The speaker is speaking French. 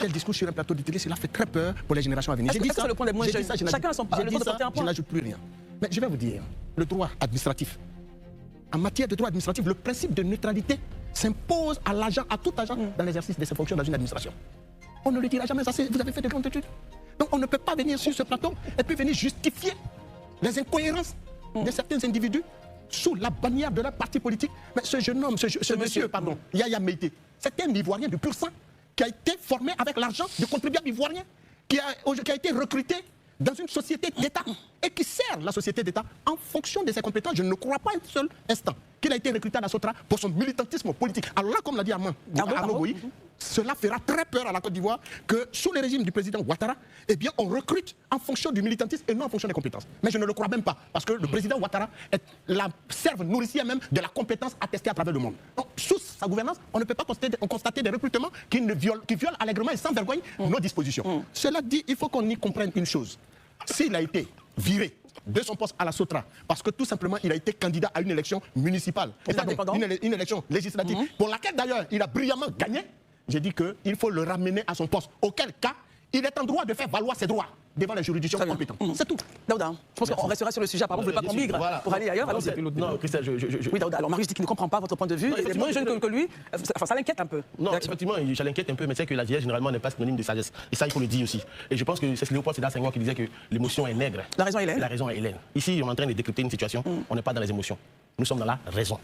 tel discours sur un plateau de télé, cela fait très peur pour les générations à venir. J'ai dit ça, c'est le point des moins jeunes. Chacun a son point. Je n'ajoute plus rien. Mais je vais vous dire, le droit administratif. En matière de droit administratif, le principe de neutralité s'impose à l'agent, à tout agent dans l'exercice de ses fonctions dans une administration. On ne le dira jamais assez, vous avez fait de grandes études. Donc on ne peut pas venir sur ce plateau et puis venir justifier les incohérences de certains individus sous la bannière de leur parti politique. Mais ce jeune homme, ce monsieur, Yaya Meïté, c'est un Ivoirien de pur sang qui a été formé avec l'argent du contribuable ivoirien, qui a été recruté dans une société d'État et qui sert la société d'État en fonction de ses compétences. Je ne crois pas un seul instant qu'il a été recruté à la Sotra pour son militantisme politique. Alors là, comme l'a dit Arnaud Goï, cela fera très peur à la Côte d'Ivoire que sous le régime du président Ouattara, eh bien, on recrute en fonction du militantisme et non en fonction des compétences. Mais je ne le crois même pas, parce que le président Ouattara est la serve nourricière même de la compétence attestée à travers le monde. Donc, sous sa gouvernance, on ne peut pas constater des recrutements qui violent allègrement et sans vergogne nos dispositions. Cela dit, il faut qu'on y comprenne une chose. S'il a été viré de son poste à la Sotra, parce que tout simplement il a été candidat à une élection municipale, une élection législative, pour laquelle d'ailleurs il a brillamment gagné, j'ai dit qu'il faut le ramener à son poste, auquel cas il est en droit de faire valoir ses droits devant les juridictions compétentes. C'est tout. Daouda, je pense qu'on restera sur le sujet. Apparemment, vous ne voulez pas qu'on migre pour aller ailleurs. Non, Christelle, Oui, Daouda, alors Marius dit qu'il ne comprend pas votre point de vue. Il est moins jeune que lui. Enfin, ça l'inquiète un peu. Non, effectivement, ça l'inquiète un peu, mais c'est que la vieillesse, généralement, n'est pas synonyme de sagesse. Et ça, il faut le dire aussi. Et je pense que c'est Léopold Sédar Senghor qui disait que l'émotion est nègre. La raison est laine. La raison est laine. Ici, on est en train de décrypter une situation. On n'est pas dans les émotions. Nous sommes dans la raison.